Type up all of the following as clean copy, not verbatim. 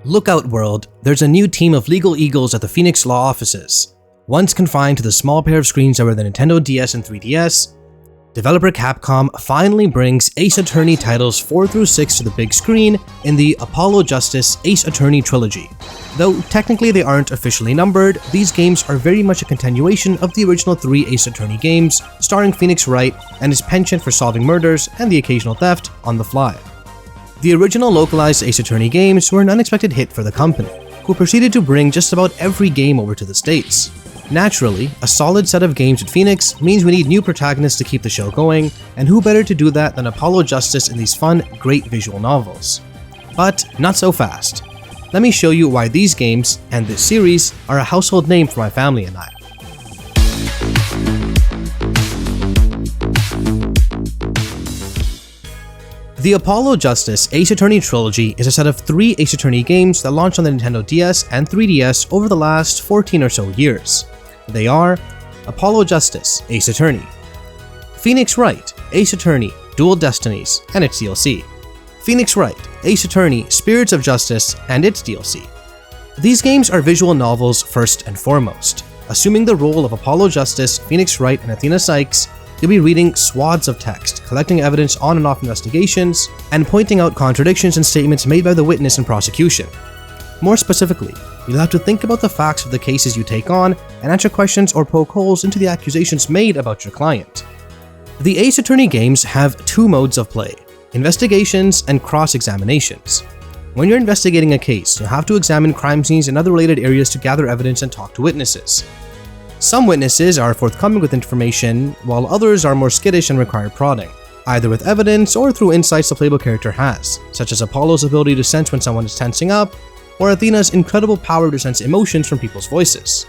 Look out, world, there's a new team of legal eagles at the Phoenix Law offices. Once confined to the small pair of screens that were the Nintendo DS and 3DS, developer Capcom finally brings Ace Attorney titles 4 through 6 to the big screen in the Apollo Justice Ace Attorney Trilogy. Though technically they aren't officially numbered, these games are very much a continuation of the original 3 Ace Attorney games, starring Phoenix Wright and his penchant for solving murders and the occasional theft on the fly. The original localized Ace Attorney games were an unexpected hit for the company, who proceeded to bring just about every game over to the States. Naturally, a solid set of games at Phoenix means we need new protagonists to keep the show going, and who better to do that than Apollo Justice in these fun, great visual novels. But not so fast. Let me show you why these games, and this series, are a household name for my family and I. The Apollo Justice Ace Attorney Trilogy is a set of 3 Ace Attorney games that launched on the Nintendo DS and 3DS over the last 14 or so years. They are Apollo Justice Ace Attorney, Phoenix Wright Ace Attorney Dual Destinies and its DLC, Phoenix Wright Ace Attorney Spirits of Justice and its DLC. These games are visual novels first and foremost. Assuming the role of Apollo Justice, Phoenix Wright, and Athena Sykes, you'll be reading swaths of text, collecting evidence on and off investigations, and pointing out contradictions in statements made by the witness in prosecution. More specifically, you'll have to think about the facts of the cases you take on and answer questions or poke holes into the accusations made about your client. The Ace Attorney games have 2 modes of play: investigations and cross-examinations. When you're investigating a case, you'll have to examine crime scenes and other related areas to gather evidence and talk to witnesses. Some witnesses are forthcoming with information, while others are more skittish and require prodding, either with evidence or through insights the playable character has, such as Apollo's ability to sense when someone is tensing up, or Athena's incredible power to sense emotions from people's voices.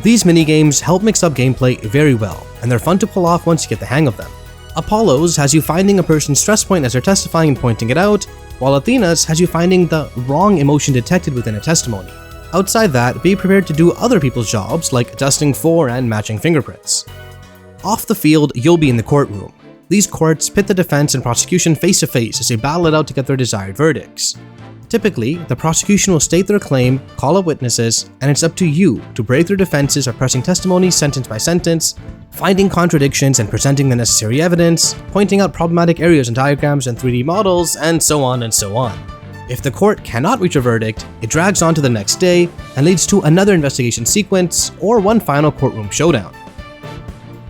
These minigames help mix up gameplay very well, and they're fun to pull off once you get the hang of them. Apollo's has you finding a person's stress point as they're testifying and pointing it out, while Athena's has you finding the wrong emotion detected within a testimony. Outside that, be prepared to do other people's jobs like adjusting for and matching fingerprints. Off the field, you'll be in the courtroom. These courts pit the defense and prosecution face to face as they battle it out to get their desired verdicts. Typically, the prosecution will state their claim, call up witnesses, and it's up to you to break their defenses by pressing testimonies sentence by sentence, finding contradictions and presenting the necessary evidence, pointing out problematic areas in diagrams and 3D models, and so on and so on. If the court cannot reach a verdict, it drags on to the next day and leads to another investigation sequence or one final courtroom showdown.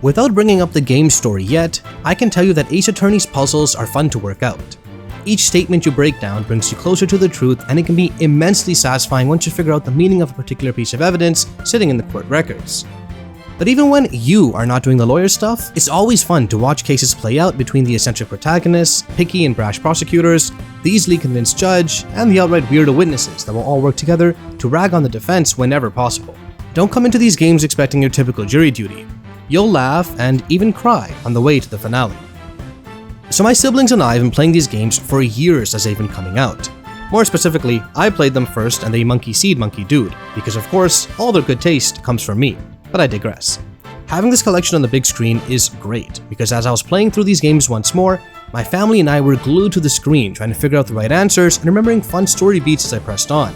Without bringing up the game story yet, I can tell you that Ace Attorney's puzzles are fun to work out. Each statement you break down brings you closer to the truth, and it can be immensely satisfying once you figure out the meaning of a particular piece of evidence sitting in the court records. But even when you are not doing the lawyer stuff, it's always fun to watch cases play out between the eccentric protagonists, picky and brash prosecutors, the easily convinced judge, and the outright weirdo witnesses that will all work together to rag on the defense whenever possible. Don't come into these games expecting your typical jury duty. You'll laugh and even cry on the way to the finale. So my siblings and I have been playing these games for years as they've been coming out. More specifically, I played them first and they monkey seed monkey dude, because of course, all their good taste comes from me. But I digress. Having this collection on the big screen is great, because as I was playing through these games once more, my family and I were glued to the screen trying to figure out the right answers and remembering fun story beats as I pressed on.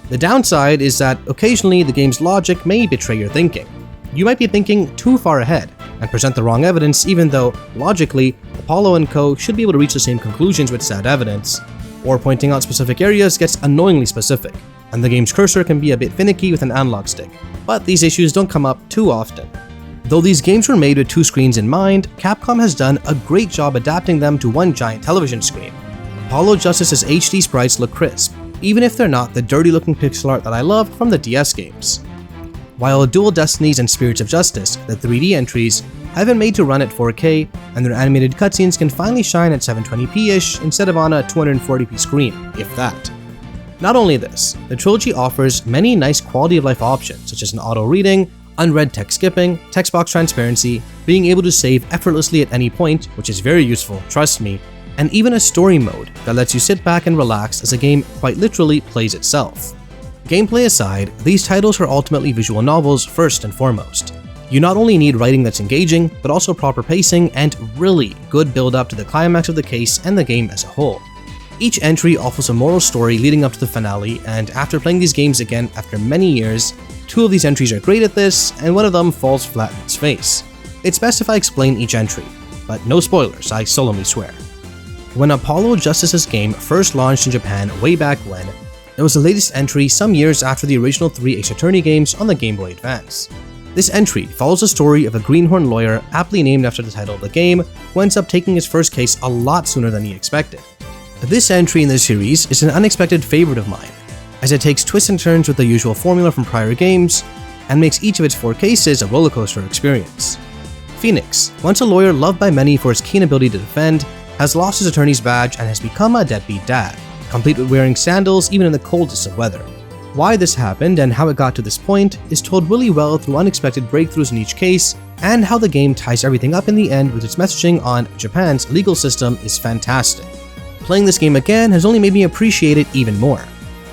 The downside is that occasionally the game's logic may betray your thinking. You might be thinking too far ahead and present the wrong evidence, even though, logically, Apollo and co. should be able to reach the same conclusions with said evidence, or pointing out specific areas gets annoyingly specific, and the game's cursor can be a bit finicky with an analog stick. But these issues don't come up too often. Though these games were made with 2 screens in mind, Capcom has done a great job adapting them to one giant television screen. Apollo Justice's HD sprites look crisp, even if they're not the dirty looking pixel art that I love from the DS games. While Dual Destinies and Spirits of Justice, the 3D entries, have been made to run at 4K, and their animated cutscenes can finally shine at 720p-ish instead of on a 240p screen, if that. Not only this, the trilogy offers many nice quality of life options such as an auto reading, unread text skipping, text box transparency, being able to save effortlessly at any point, which is very useful, trust me, and even a story mode that lets you sit back and relax as the game quite literally plays itself. Gameplay aside, these titles are ultimately visual novels first and foremost. You not only need writing that's engaging, but also proper pacing and really good build up to the climax of the case and the game as a whole. Each entry offers a moral story leading up to the finale, and after playing these games again after many years, 2 of these entries are great at this, and 1 of them falls flat in its face. It's best if I explain each entry, but no spoilers, I solemnly swear. When Apollo Justice's game first launched in Japan way back when, it was the latest entry some years after the original 3 Ace Attorney games on the Game Boy Advance. This entry follows the story of a greenhorn lawyer aptly named after the title of the game, who ends up taking his first case a lot sooner than he expected. This entry in the series is an unexpected favorite of mine, as it takes twists and turns with the usual formula from prior games, and makes each of its 4 cases a rollercoaster experience. Phoenix, once a lawyer loved by many for his keen ability to defend, has lost his attorney's badge and has become a deadbeat dad, complete with wearing sandals even in the coldest of weather. Why this happened and how it got to this point is told really well through unexpected breakthroughs in each case, and how the game ties everything up in the end with its messaging on Japan's legal system is fantastic. Playing this game again has only made me appreciate it even more.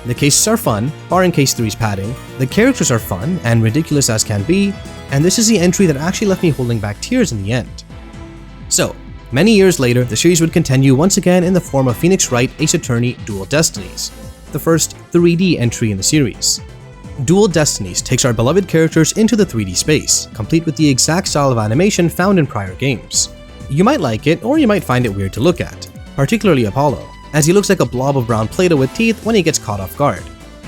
The cases are fun, barring case 3's padding, the characters are fun and ridiculous as can be, and this is the entry that actually left me holding back tears in the end. So, many years later, the series would continue once again in the form of Phoenix Wright Ace Attorney Dual Destinies, the first 3D entry in the series. Dual Destinies takes our beloved characters into the 3D space, complete with the exact style of animation found in prior games. You might like it, or you might find it weird to look at, particularly Apollo, as he looks like a blob of brown Play-Doh with teeth when he gets caught off guard.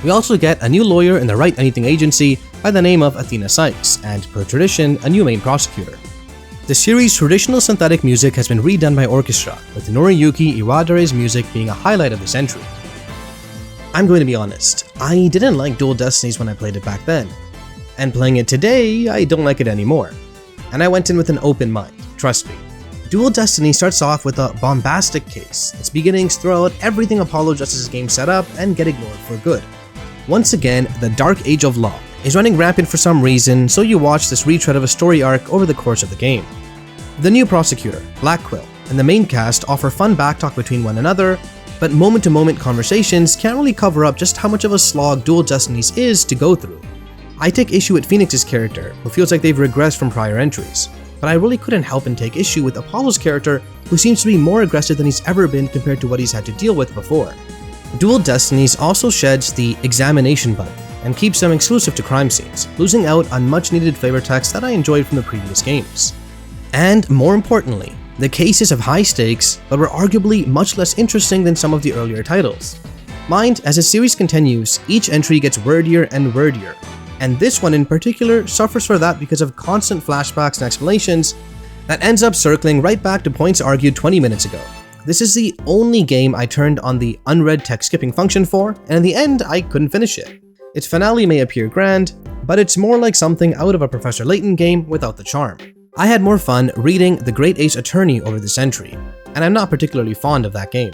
We also get a new lawyer in the Write Anything agency by the name of Athena Sykes, and per tradition, a new main prosecutor. The series' traditional synthetic music has been redone by orchestra, with Noriyuki Iwadare's music being a highlight of this entry. I'm going to be honest, I didn't like Dual Destinies when I played it back then, and playing it today, I don't like it anymore. And I went in with an open mind, trust me. Dual Destiny starts off with a bombastic case. Its beginnings throw out everything Apollo Justice's game set up and get ignored for good. Once again, the Dark Age of Law is running rampant for some reason, so you watch this retread of a story arc over the course of the game. The new prosecutor, Black Quill, and the main cast offer fun backtalk between one another, but moment-to-moment conversations can't really cover up just how much of a slog Dual Destinies is to go through. I take issue with Phoenix's character, who feels like they've regressed from prior entries, but I really couldn't help and take issue with Apollo's character, who seems to be more aggressive than he's ever been compared to what he's had to deal with before. Dual Destinies also sheds the examination button and keeps them exclusive to crime scenes, losing out on much-needed flavor text that I enjoyed from the previous games. And more importantly, the cases have high stakes, but were arguably much less interesting than some of the earlier titles. Mind, as the series continues, each entry gets wordier and wordier, and this one in particular suffers for that because of constant flashbacks and explanations that ends up circling right back to points argued 20 minutes ago. This is the only game I turned on the unread text skipping function for, and in the end I couldn't finish it. Its finale may appear grand, but it's more like something out of a Professor Layton game without the charm. I had more fun reading The Great Ace Attorney over this entry, and I'm not particularly fond of that game.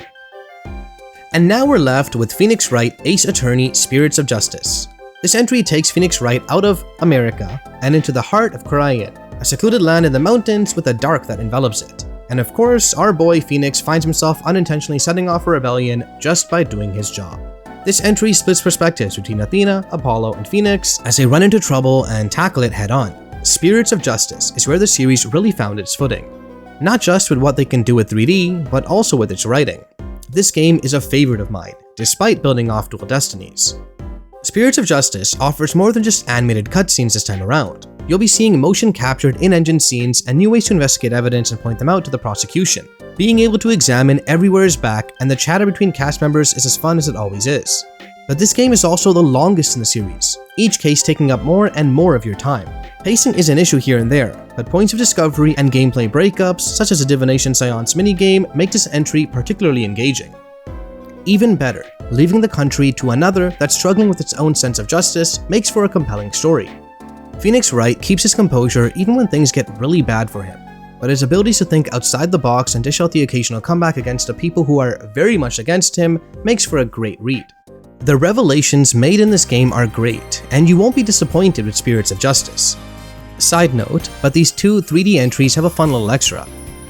And now we're left with Phoenix Wright Ace Attorney Spirits of Justice. This entry takes Phoenix Wright out of America and into the heart of Kraken, a secluded land in the mountains with a dark that envelops it. And of course, our boy Phoenix finds himself unintentionally setting off a rebellion just by doing his job. This entry splits perspectives between Athena, Apollo, and Phoenix as they run into trouble and tackle it head on. Spirits of Justice is where the series really found its footing. Not just with what they can do with 3D, but also with its writing. This game is a favorite of mine, despite building off Dual Destinies. Spirits of Justice offers more than just animated cutscenes this time around. You'll be seeing motion captured in-engine scenes and new ways to investigate evidence and point them out to the prosecution. Being able to examine everywhere is back, and the chatter between cast members is as fun as it always is. But this game is also the longest in the series, each case taking up more and more of your time. Pacing is an issue here and there, but points of discovery and gameplay breakups, such as a Divination Seance minigame, make this entry particularly engaging. Even better, leaving the country to another that's struggling with its own sense of justice makes for a compelling story. Phoenix Wright keeps his composure even when things get really bad for him, but his abilities to think outside the box and dish out the occasional comeback against the people who are very much against him makes for a great read. The revelations made in this game are great, and you won't be disappointed with Spirits of Justice. Side note, but these 2 3D entries have a fun little extra.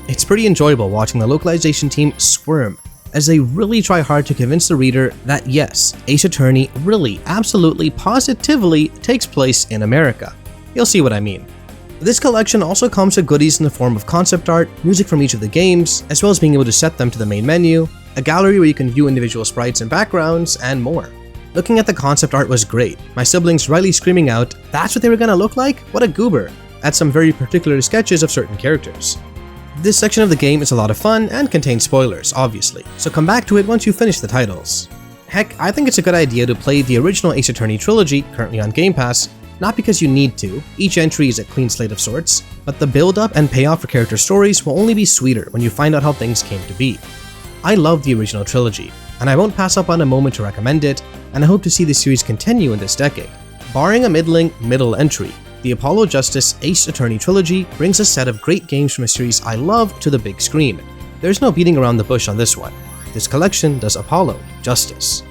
It's pretty enjoyable watching the localization team squirm as they really try hard to convince the reader that yes, Ace Attorney really, absolutely, positively takes place in America. You'll see what I mean. This collection also comes with goodies in the form of concept art, music from each of the games, as well as being able to set them to the main menu, a gallery where you can view individual sprites and backgrounds, and more. Looking at the concept art was great, my siblings rightly screaming out, "That's what they were gonna look like? What a goober!" at some very particular sketches of certain characters. This section of the game is a lot of fun and contains spoilers, obviously, so come back to it once you finish the titles. Heck, I think it's a good idea to play the original Ace Attorney trilogy, currently on Game Pass, not because you need to, each entry is a clean slate of sorts, but the build-up and payoff for character stories will only be sweeter when you find out how things came to be. I love the original trilogy, and I won't pass up on a moment to recommend it, and I hope to see the series continue in this decade. Barring a middling middle entry, the Apollo Justice Ace Attorney trilogy brings a set of great games from a series I love to the big screen. There's no beating around the bush on this one. This collection does Apollo justice.